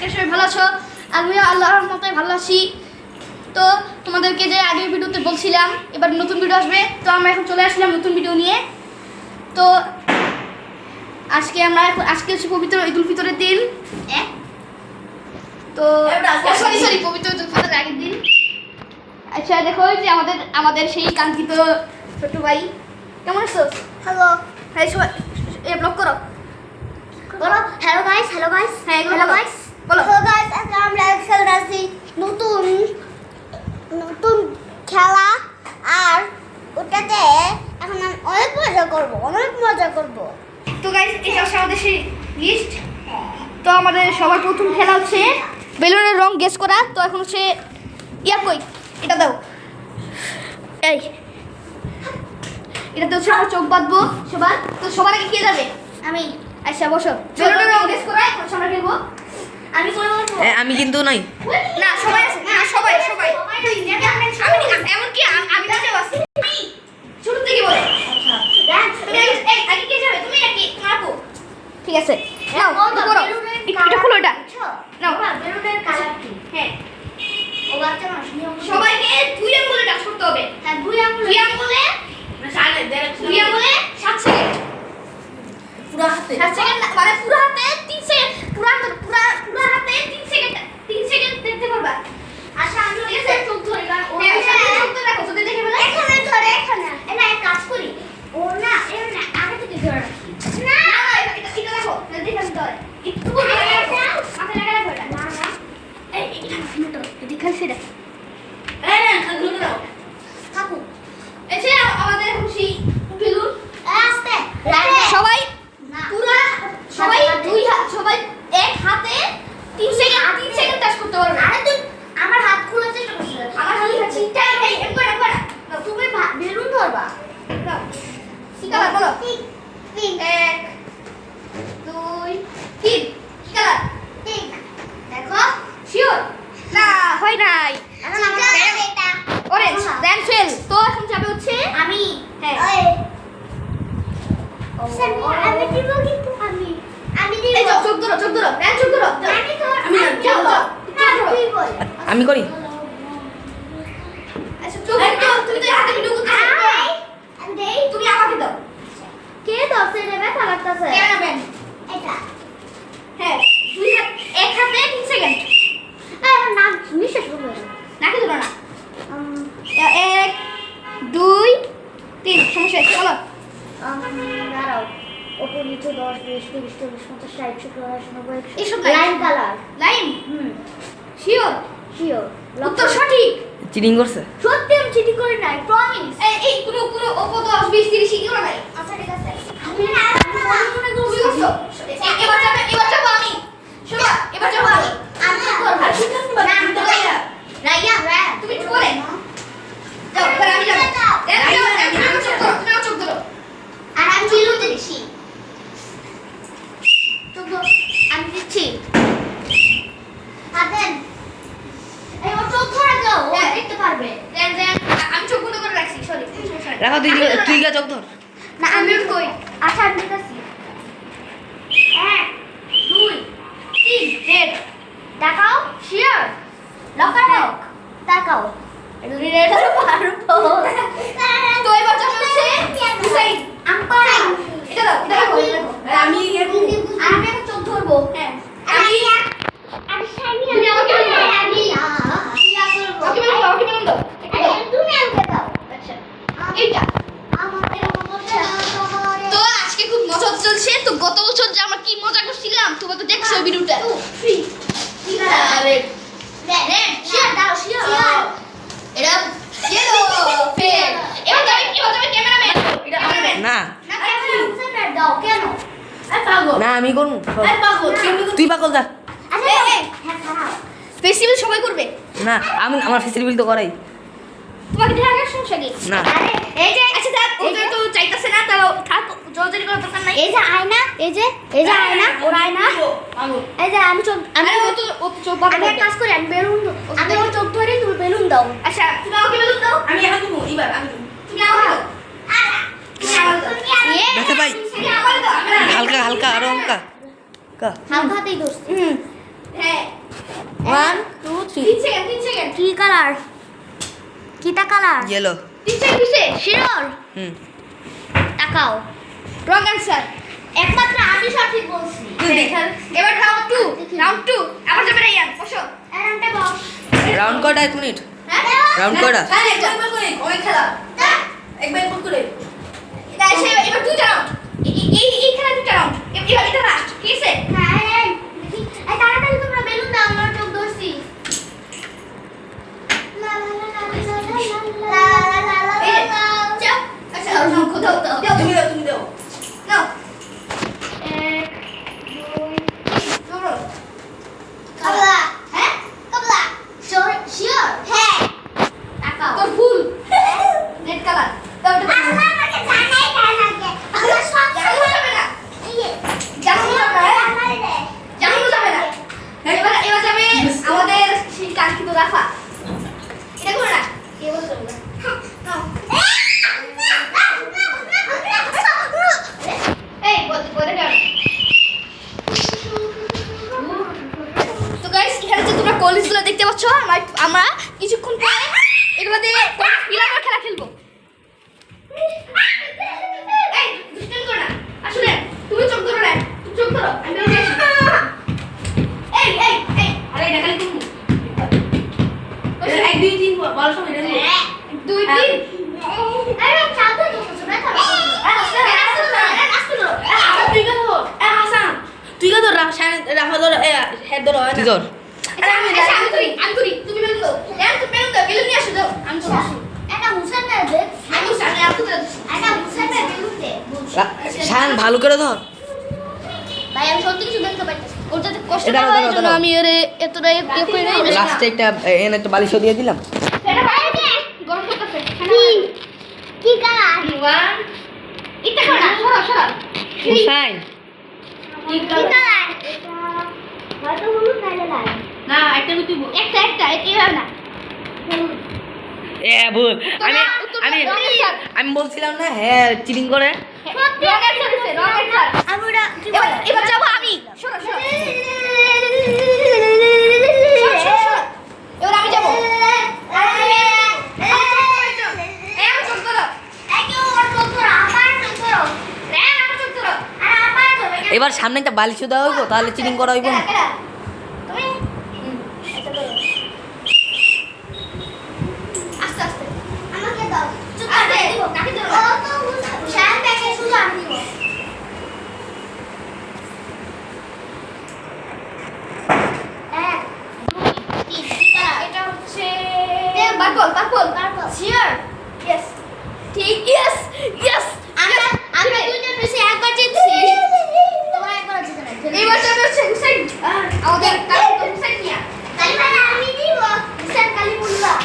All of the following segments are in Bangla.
আজকে সবাই ভালো আছো? আমিও আল্লাহর রহমতে ভালো আছি। তো তোমাদেরকে যে আগের ভিডিওতে বলছিলাম এবার নতুন ভিডিও আসবে, তো আমরা এখন চলে আসলাম নতুন ভিডিও নিয়ে। তো আজকে হচ্ছে পবিত্র ঈদ উল ফিতরের দিন। তো সরি পবিত্র ঈদ উল ফিতরের আগের দিন। আচ্ছা দেখো যে আমাদের সেই কাঙ্ক্ষিত ছোট ভাই, কেমন আছো? হ্যালো হ্যাঁ সবাই ব্লগ করো, বলো হ্যালো গাইস হ্যাঁ হ্যালো গাইস বলো। হ্যালো গাইস আজকে আমরা খেলতেছি নতুন নতুন খেলা, আর ওটাতে এখন আমি অনেক মজা করব। তো গাইস এটা হচ্ছে আমাদের সেই লিস্ট। তো আমাদের সবার প্রথম খেলা হচ্ছে বেলুনের রং গেস করা। তো এখন হচ্ছে কই এটা দাও, এই এটাতে হচ্ছে আমরা চোখ বাঁধবো সবার। তো সবার আগে কে যাবে? আমি আচ্ছা বসো, বেলুনের রং গেস করা এখন আমরা খেলবো। আমি করে বলবো। আমি কিন্তু নাই। না সবাই আছে, না সবাই এমনকি আমি নিজেও আছি। শুরু থেকে বলে এই আগে কে যাবে? তুমি নাকি তোমার আপু? ঠিক আছে নাও করো, এটা খুলো এটা নাও। বেলুনের কালার কি? হ্যাঁ ও বাচ্চা মানুষ সবাইকে দুই আঙ্গুলে টাচ করতে হবে। হ্যাঁ দুই আঙ্গুলে 7 সেকেন্ড। পুরো হাতে 7 সেকেন্ড মানে পুরো হাতে 3 সেকেন্ড, পুরো হাতে 3 সেকেন্ড দেখতে পারবা। আচ্ছা আমি ঠিক আছে চোখ ধরে কারণ ও চোখ ধরে রাখো, যদি দেখে ফেলে এখানে ধরে এখানে না এক কাজ করি ও না এর না আগে থেকে ধরে রাখি না এটা দেখো দেখে ফেলতে হয়। একটু ধরে রাখো, মাথায় লাগা রাখো এটা। না না এই এটা মোটা এটা খালি সেটা থাকু এসে আমাদের খুশি বেলুন আস্তে সবাই না পুরা সবাই দুই হাত, সবাই এক হাতে 3 সেকেন্ড টাচ করতে পারবে। আরে তুই আমার হাত খোলার চেষ্টা করছিস আমার হাতে খাচ্ছি টাই এই একবার তুমি বেলুন ধরবা দাও কি কালার বলো? পিঙ্ক 1 2 3 কি কালার? পিঙ্ক দেখো শিওর না হয় নাই। এখন আমরা এটা অরেঞ্জ দেন ফেল। তো এখন যাবে হচ্ছে আমি হ্যাঁ আমি দিব কিন্তু আমি দিব এই চোখ ধরো দেন চোখ ধরো আমি তো আমি যাও তুই বল আমি করি। আচ্ছা চোখ তুমি তো হাতে ভিডিও করতেছো, আমি দেই তুমি আমাকে দাও। কে দশে নেবে কালারটাছে কে নেবেন? এটা হ্যাঁ দুই হাত, এক হাতে 3 সেকেন্ড। আমার নাম নিঃশ্বাস করবে নাকি ধরো না। 1 2 3 সমস্যা আছে বলো। দাঁড়াও ওপর নিচে 10 20 30 40 50 60 70 80 এসব 90 line colour line sure sure উত্তর সঠিক। চিটিং করছে। সত্যি আমি চিঠি করে নাই প্রমিস এই কোনো ওপো 10 20 30 এগুলো নাই। আচ্ছা ঠিক আছে আমি মনে তুমি করছো। এবার যাবো আমি। শোনো এবার যাবো আমি। আমি করব রাইয়া তুমি একটু বলে যাও, এবার আমি যাবো। আমি চোখ ধরো, তুমি আমার চোখ ধরো। আর আমি বেলুন দিচ্ছি তো আমি দিচ্ছি। হাতেন এই ও চোখ ধরে দাও ও দেখতে পারবে দেন আমি চোখ বন্ধ করে রাখছি, সরি। রাখো তুই গা চোখ ধর। না আমি কই আচ্ছা আমি দিতেছি 1 2 3 রেড দেখাও শিওর লকার হোক দেখাও রেড পারবো। তো এবার যাবো হচ্ছে ডিসাইড। আম্পার এটা দাও আমি আমি একটা চোখ ধরবো হ্যাঁ আমি সাইনি তুমি আমাকে বলো। আমি ওকে বলুন দাও, ওকে বলুন দাও। তুমি আমাকে দাও আচ্ছা এইটা। তো আজকে খুব মজা চলছে। তো গত বছর যে আমরা কি মজা করছিলাম তোমরা তো দেখছো ভিডিওটা। রেড শিওর দাও শিওর এটা ইয়েলো ফেল। এবার যাবে ক্যামেরাম্যান। এটা ক্যামেরাম্যান না দাও কেন না আমি করব। পাগল তুই পাগল যা। আচ্ছা এই। হ্যাঁ খারাপ ফেস্টিভ্যাল সবাই করবে। না আমি আমার ফেসিলিটি তো করাই তোমাকে ঢাকার সমস্যা কি? না। আরে এই যে আচ্ছা থাক, ওদের তো চাইতাছে না, তাও থাক, জোরাজোরি করার দরকার নাই। এই যে আয়না এই যে আয়না ওর আয়না এই যে আমি চোখ আমি আরে ও তো চোখ বন্ধ আমি এক করবে। কাজ করি আমি বেলুন আমি ওর চোখ ধরে তুমি বেলুন দাও আচ্ছা তুমি আমাকে বেলুন দাও। আমি এখন দেবো এবার তুমি আমাকে দাও। তুমি আমাকে দাও। ব্যথা পাই। তুমি আমাকে দাও। হালকা আরো হালকা। হালকা হাতেই দোষ হ্যাঁ 1 2 3 3 সেকেন্ড 3 সেকেন্ড কি কালার কিটা কালার ইয়েলো 3 সেকেন্ড কিসে শিওর হুম তাকাও রং অ্যানসার একমাত্র আমি সঠিক বলছি এবার রাউন্ড 2 আবার যাবে রায়ান বসো এরামটা বস রাউন্ড কয়টা 1 মিনিট হ্যাঁ রাউন্ড কয়টা হ্যাঁ একবার করে অনেক খেলা একবার করে না এবার 2টা রাউন্ড এই খেলা 2টা রাউন্ড এবার এটা লাস্ট ঠিক আছে হ্যাঁ দেখি এই তাড়াতাড়ি তোমরা বেলুন দাও আমরা চোখ ধরছি লা লা লা লা লা লা লা লা এই লা চাপ আচ্ছা দাও তুমি দাও নাও এক দুই ধরো কাবলা হ্যাঁ কাবলা শিওর হ্যাঁ তাকাও তোর ফুল রেড কালার দাও এটা আল্লাহ আমাকে জানাই জানাকে আমরা সব জানো যাবে না এই জানো যাবে না জানাই দে জানো যাবে না এবার যাবে আমাদের সেই কাঙ্ক্ষিত রাফা এটা করো না কে বলছো নাও এই বলতে যাও তো গাইস এখানে যে তোমরা কলেজগুলো দেখতে পাচ্ছ আমরা কিছুক্ষণ পরে এগুলো দিয়ে পিলার খেলা খেলবো এই দুষ্টামি করো না আসলে তুমি চোখ ধরো না তুমি চোখ ধরো আমি বেরোতে আসি এই আরে এটা খালি তুমি 1 2 3 বল সব এটা 2 3 আরে চাঁদা তো শোনা তো তুই কত রাফা ধর হেড ধর হয় কি না ধর আমি ধরি তুমি বেলুন দাও তুমি বেলুন দাও বেলুন নিয়ে আসো দাও আমি তো আসি এটা মুসান না দে আমি সামনে আর তো এটা মুসান না বেলুন দে শান ভালো করে ধর ভাই আমি সত্যি কিছু দেখতে পাইতেছি ওটাতে কষ্ট এটা না দাও, হয় দাও, জন্য দাও। আমি এর এতটা করে নেই লাস্টে একটা এনে একটা বালিশও দিয়ে দিলাম সেটা গরম করতেছে কি কালার 1 এটা করো না সরা হুসাইন কি কালার হয়তো হলুদ নাইলে লাল না একটা তুই একটা এভাবে না এ ভুল আমি উত্তর আমি দাও, স্যার। আমি বলছিলাম না হ্যাঁ চিটিং করে রঙের সাথে রঙের সাথে আমরা কি এবার যাবো আমি সরো এবার আমি যাবো এবার সামনে একটা বালিশও দেওয়া হইব তাহলে চিটিং করা হইব না আস্তে আস্তে আমাকে দাও চুপ আস্তে করে দিব নাকি ধরো ও তো শান প্যাকে শুধু আমি দিব এক দুই তিন কি কালার এটা হচ্ছে purple purple purple sure yes ঠিক ইয়েস আমরা দুইজন মিশে একবার জিতছি তোমরা একবার জিতে নাই এইবার যাবে হচ্ছে হুসাইন আমাদের কালকে হুসাইন মিয়া কালিমা আমি দিব হুসেন কালিমুল্লাহ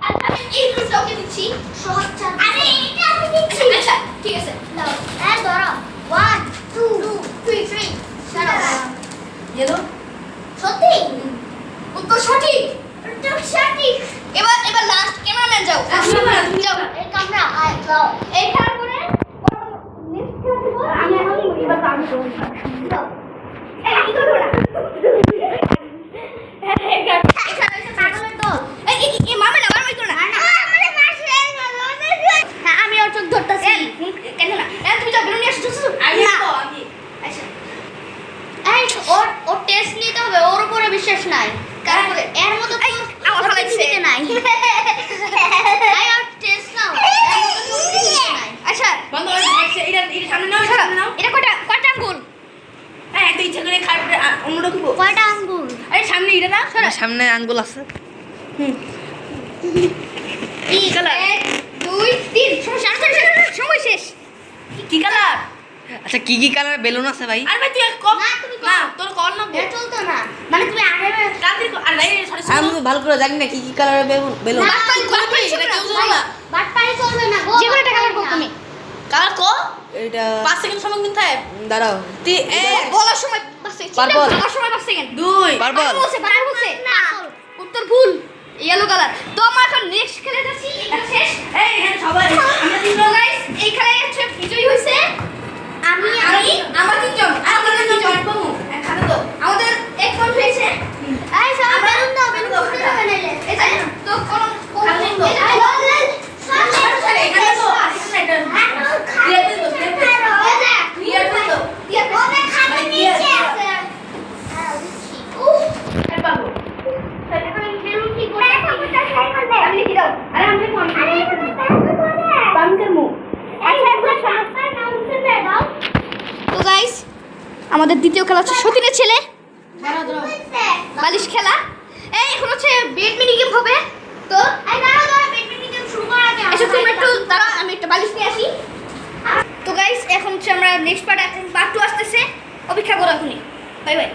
আচ্ছা আমি এই ড্রেসটা ওকে দিচ্ছি সহজ চাল আরে এটা আমি দিচ্ছি আচ্ছা ঠিক আছে দাও এই ধরো 1 2 3 দাঁড়াও ইয়েলো সত্যি উত্তর সঠিক এটা সঠিক এবার লাস্ট ক্যামেরাম্যান যাও তুমি যাও এই কামরা আই যাও এই খেলার পরে নেক্সট খেলা দিব আমি এখন এবার আমি করব দাও এই কি করব না এখানে এসে পাগলের দল এই মামা না মারমাই করো না আমারে মারছে হ্যাঁ আমি ওর চোখ ধরতেছি কেন না তুমি যাও বেলুন নিয়ে আসো আমি আচ্ছা এই ওর টেস্ট নিতে হবে ওর উপরে বিশ্বাস নাই তারপরে এর মতো আমার ভালো লাগছে। নাই এই ওর টেস্ট নাও আচ্ছা বন্ধ করে আচ্ছা এটা সামনে নাও এটা কয়টা আঙ্গুল হ্যাঁ একটু ইচ্ছা করে খাটবে অন্যরকম কয়টা আঙ্গুল আরে সামনে এটা না সরা সামনে আঙ্গুল আছে কি কালার 1 2 3 সময় শেষ কি কালার আচ্ছা কি কি কালার বেলুন আছে ভাই আর ভাই তুই কম না, তুমি কম। না তোর কল না এটা চলতো না মানে তুমি আগে কালকে আর ভাই সরি আমি তো ভালো করে জানি না কি কি কালারের বেলুন বেলুন না, বাট পাই চলবে না গো যে কোনো একটা কালার কর তুমি কালার কো এটা 5 সেকেন্ড সময় কিন্তু থাকে দাঁড়াও তুই বলার সময় 5 সেকেন্ড Purple. বলার সময় 5 সেকেন্ড 2 Purple. বলছে না উত্তর ভুল ইয়েলো কালার তো আমরা এখন নেক্সট খেলে যাচ্ছি এটা শেষ এই এখানে সবাই আমরা তিনজন গাইস এই খেলায় হচ্ছে বিজয়ী হইছে আমি আমার তিনজন আর আমরা তিনজন জয়েন করব এক খাতা বাঙ্কের মুখ। তো গাইস আমাদের দ্বিতীয় খেলা হচ্ছে সতীনের ছেলে বালিশ খেলা। এই এখন হচ্ছে ব্যাডমিন্টন গেম হবে। তো আচ্ছা তুমি একটু দাঁড়াও, আমি একটা বালিশ নিয়ে আসি। তো গাইস এখন হচ্ছে আমরা নেক্সট পার্ট 2 আসতেছে, অপেক্ষা করো এখনই। Bye bye.